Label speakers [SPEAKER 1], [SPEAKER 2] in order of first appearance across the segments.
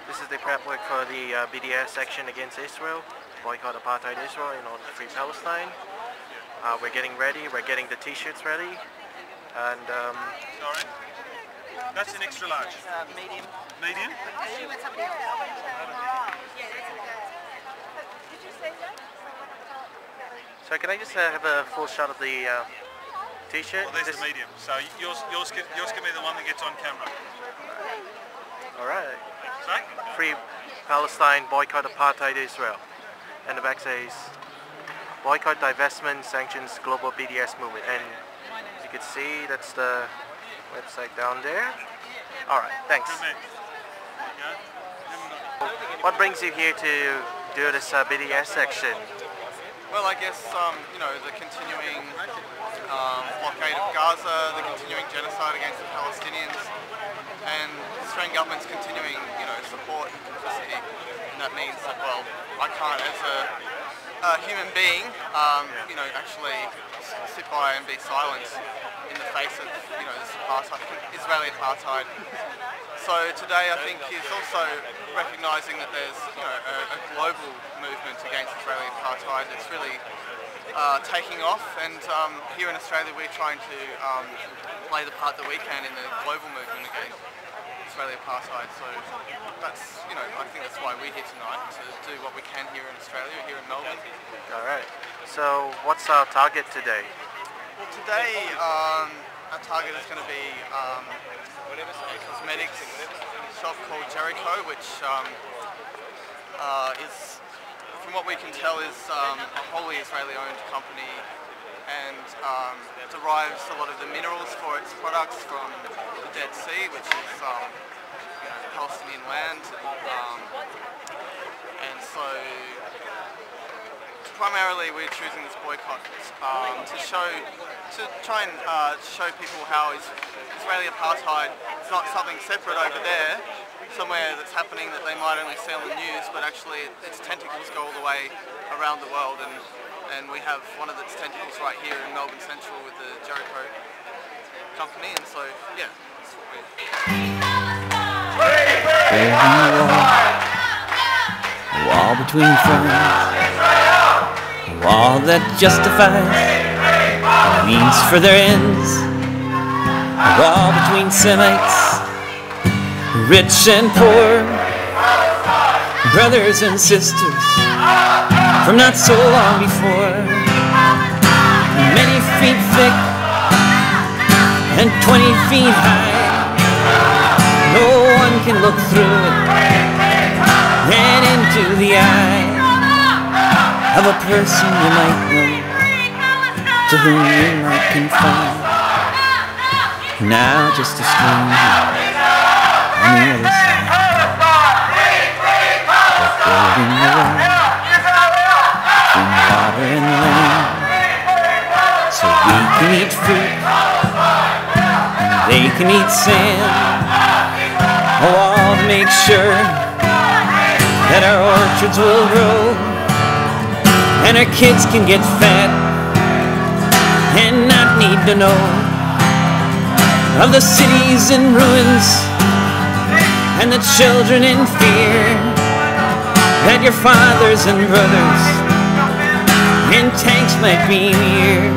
[SPEAKER 1] This is the prep work for the BDS action against Israel, boycott apartheid Israel in order to free Palestine. We're getting ready, we're getting the t-shirts ready, and
[SPEAKER 2] sorry? That's an extra large?
[SPEAKER 3] Medium.
[SPEAKER 2] Medium?
[SPEAKER 1] so can I just have a full shot of the t-shirt?
[SPEAKER 2] Well, there's the medium, so yours can be the one that gets on camera.
[SPEAKER 1] Alright.
[SPEAKER 2] Sorry?
[SPEAKER 1] Free Palestine, boycott apartheid Israel. And the back says, boycott, divestment, sanctions, global BDS movement. And as you can see, that's the website down there. Alright, thanks. What brings you here to do this BDS section?
[SPEAKER 4] Well, I guess, you know, the continuing blockade of Gaza, the continuing genocide against the Palestinians, and the Australian government's continuing, you know, support for the city. And that means that, well, I can't, as a human being, you know, actually sit by and be silent in the face of, you know, this apartheid, Israeli apartheid. So today, I think, is also recognising that there's, you know, a global movement against Israeli apartheid that's really taking off, and here in Australia we're trying to play the part that we can in the global movement against Israeli apartheid. So that's, you know, I think that's why we're here tonight, to do what we can here in Australia, here in Melbourne.
[SPEAKER 1] Alright, so what's our target today?
[SPEAKER 4] Well, today our target is going to be a cosmetics shop called Jericho, which is, from what we can tell, is a wholly Israeli-owned company, and derives a lot of the minerals for its products from the Dead Sea, which is you know, Palestinian land, and so primarily we're choosing this boycott to try and show people how Israeli apartheid is not something separate over there, somewhere that's happening that they might only see on the news, but actually its tentacles go all the way around the world, and we have one of its tentacles right here in Melbourne Central with the Jericho company, and so yeah, that's what we're...
[SPEAKER 5] A wall between friends, a wall that justifies means for their ends, a wall between Semites, rich and poor, brothers and sisters from not so long before, many feet thick and 20 feet high. No one can look through it and into the eye of a person you might know, to whom you might confide. Now just a stranger on the other side, they're building the wall between water and land, so we can eat fruit and they can eat sand. A wall to make sure that our orchards will grow and our kids can get fat and not need to know of the cities in ruins and the children in fear, that your fathers and brothers in tanks might be near.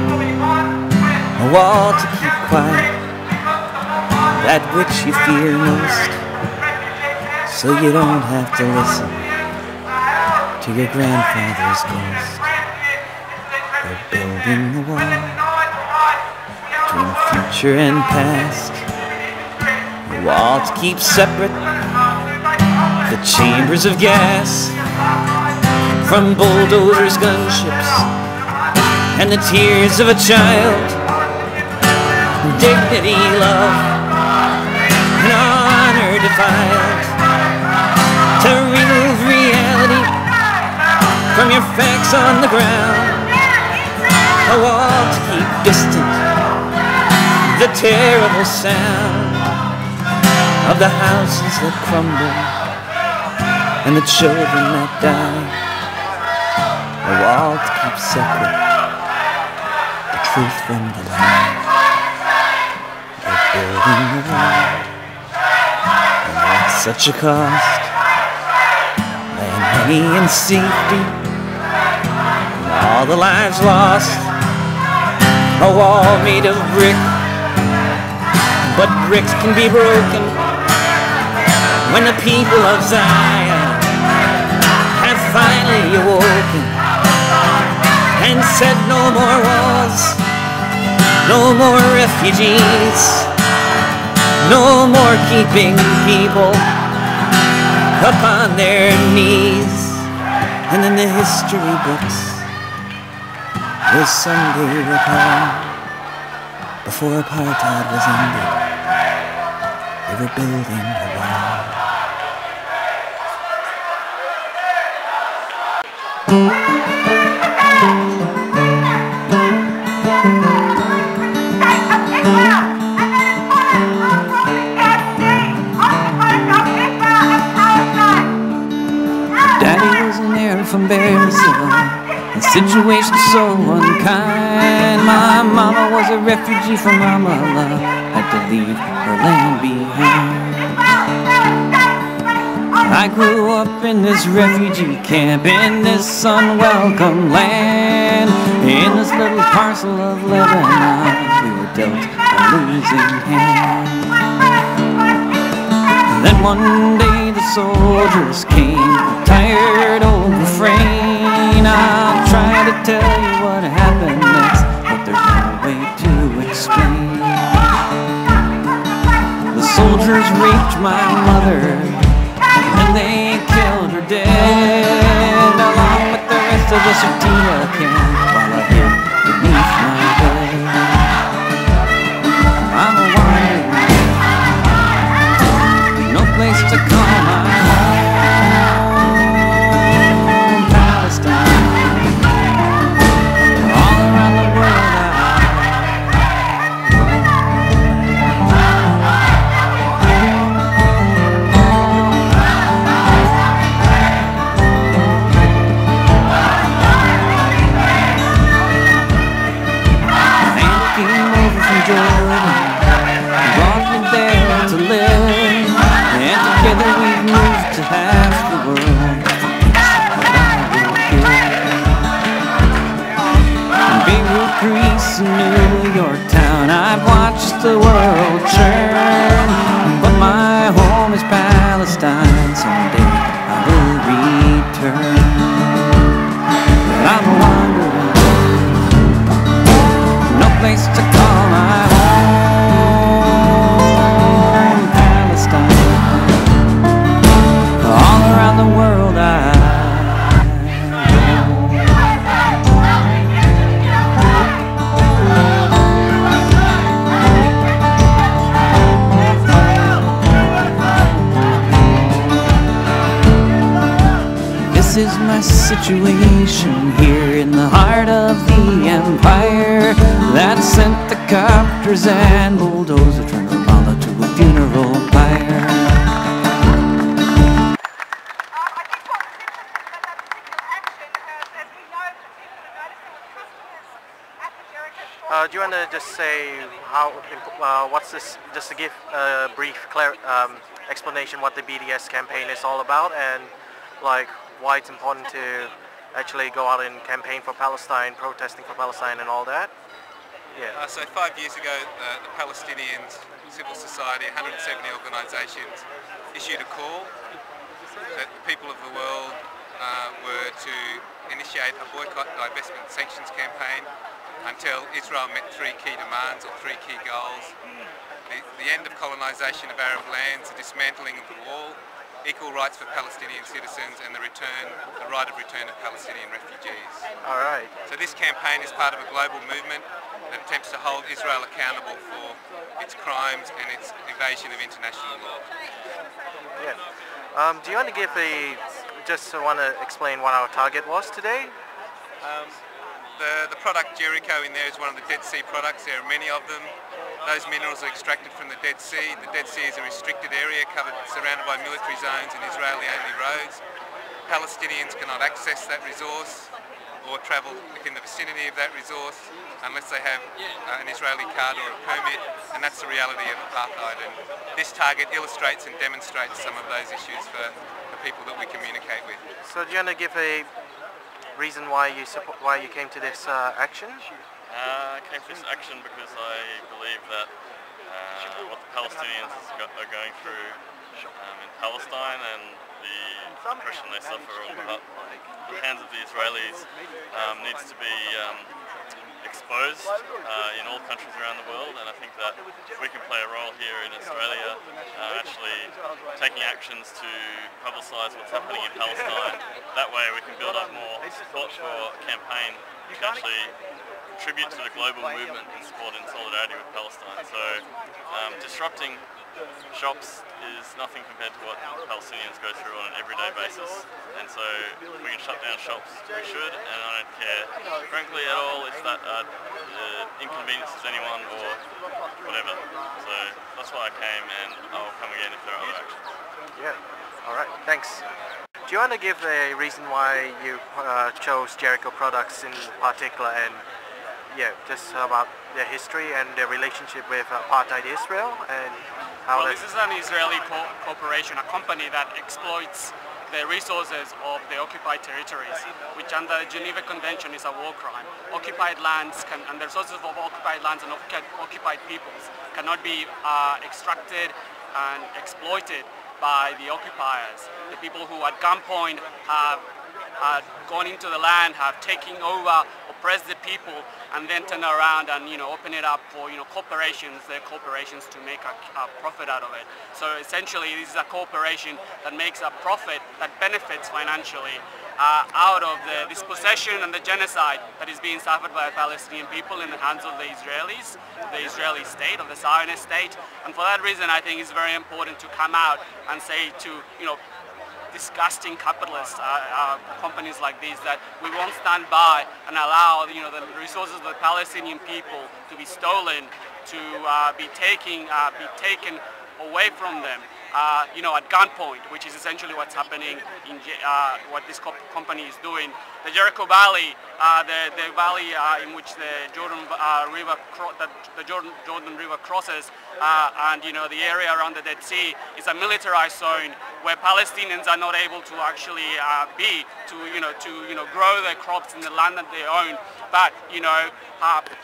[SPEAKER 5] A wall to keep quiet that which you fear most, so you don't have to listen to your grandfather's ghost. They're building the wall between future and past, a wall to keep separate the chambers of gas from bulldozers, gunships, and the tears of a child. Dignity, love, and honor defiled, to remove reality from your facts on the ground. A wall to keep distant the terrible sound of the houses that crumble and the children that die. a wall to keep separate the truth from the lie. They're building a wall, and at such a cost, and money and safety, and all the lives lost. A wall made of brick, but bricks can be broken when the people of Zion have finally awoken and said no more wars, no more refugees, no more keeping people up on their knees. And in the history books will someday recall, before apartheid was ended, they were building a wall. Daddy was an heir from Bearsville, a situation so unkind. My mama was a refugee from Ramallah, had to leave her land behind. I grew up in this refugee camp, in this unwelcome land. In this little parcel of Lebanon, we were dealt a losing hand. And then one day the soldiers came, a tired old refrain. I'll try to tell you what happened next, but there's no way to explain. The soldiers raped my mother, and they killed her dead, along with the rest of the tortilla can, while I hid beneath my bed. I'm a wandering, no place to call my home. Palestine, all around the world Jordan, brought me there to live, and together we've moved to half the world. In Beirut, Greece, and New York town, I've watched the world churn, but my home is Palestine. Someday I will return, but I'm wondering, no place to call my home. Palestine, all around the world I This is my situation here in the heart of the empire that sent the copters and bulldozers from Ramallah to a funeral pyre.
[SPEAKER 1] Do you want to just say how, what's this, just to give a brief explanation what the BDS campaign is all about, and like why it's important to actually go out and campaign for Palestine, protesting for Palestine and all that? Yeah.
[SPEAKER 2] So 5 years ago, the Palestinians, civil society, 170 organisations issued a call that the people of the world were to initiate a boycott, divestment, sanctions campaign until Israel met three key demands or three key goals. The end of colonisation of Arab lands, the dismantling of the wall, equal rights for Palestinian citizens, and the right of return of Palestinian refugees.
[SPEAKER 1] All right.
[SPEAKER 2] So this campaign is part of a global movement that attempts to hold Israel accountable for its crimes and its evasion of international law.
[SPEAKER 1] Yeah. Do you want to give just want to explain what our target was today?
[SPEAKER 2] The product Jericho in there is one of the Dead Sea products. There are many of them. Those minerals are extracted from the Dead Sea. The Dead Sea is a restricted area surrounded by military zones and Israeli-only roads. Palestinians cannot access that resource. or travel within the vicinity of that resource unless they have an Israeli card or a permit, and that's the reality of apartheid. And this target illustrates and demonstrates some of those issues for the people that we communicate with.
[SPEAKER 1] So do you want to give a reason why you came to this action?
[SPEAKER 3] I came to this action because I believe that what the Palestinians are going through in Palestine and the oppression they suffer on the hands of the Israelis needs to be exposed in all countries around the world, and I think that we can play a role here in Australia, actually taking actions to publicise what's happening in Palestine. That way we can build up more support for a campaign to actually contribute to the global movement in support and solidarity with Palestine. So disrupting shops is nothing compared to what Palestinians go through on an everyday basis, and so if we can shut down shops, we should, and I don't care frankly at all if that inconveniences anyone or whatever. So that's why I came, and I'll come again if there are other actions.
[SPEAKER 1] Yeah, alright, thanks. Do you want to give a reason why you chose Jericho products in particular, and just about their history and their relationship with apartheid Israel, and how
[SPEAKER 6] this is an Israeli corporation, a company that exploits the resources of the occupied territories, which under the Geneva Convention is a war crime. Occupied lands and the resources of occupied lands and occupied peoples cannot be extracted and exploited by the occupiers. The people who at gunpoint have gone into the land, have taken over, oppressed the people, and then turn around and open it up for their corporations to make a profit out of it. So essentially, this is a corporation that makes a profit that benefits financially out of the dispossession and the genocide that is being suffered by the Palestinian people in the hands of the Israelis, the Israeli state, of the Zionist state. And for that reason, I think it's very important to come out and say to disgusting capitalists, companies like these, that we won't stand by and allow the resources of the Palestinian people to be stolen, to be taken away from them, at gunpoint, which is essentially what's happening in what this company is doing. The Jericho Valley, the valley in which the Jordan River crosses, and the area around the Dead Sea is a militarized zone where Palestinians are not able to actually grow their crops in the land that they own. But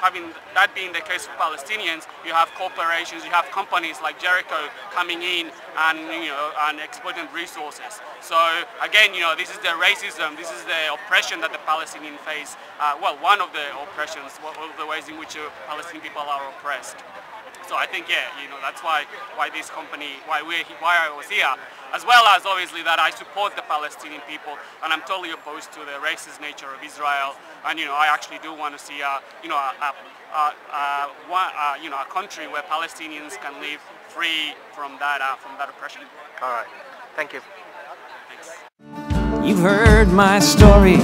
[SPEAKER 6] having that being the case for Palestinians, you have corporations, you have companies like Jericho coming in and exploiting resources. So again, this is the racism, this is the oppression that the Palestinians face. One of the oppressions, one of the ways in which Palestinian people are oppressed. So I think, that's why this company, why I was here, as well as obviously that I support the Palestinian people, and I'm totally opposed to the racist nature of Israel. And I actually do want to see a country where Palestinians can live free from that oppression.
[SPEAKER 1] All right, thank you.
[SPEAKER 6] Thanks.
[SPEAKER 5] You've heard my story.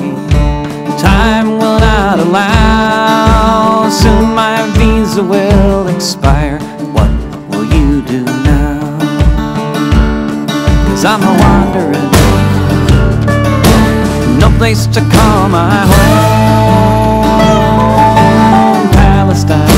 [SPEAKER 5] Time will not allow. Soon my visa will expire. What will you do now? 'Cause I'm a wanderer, no place to call my home. Palestine.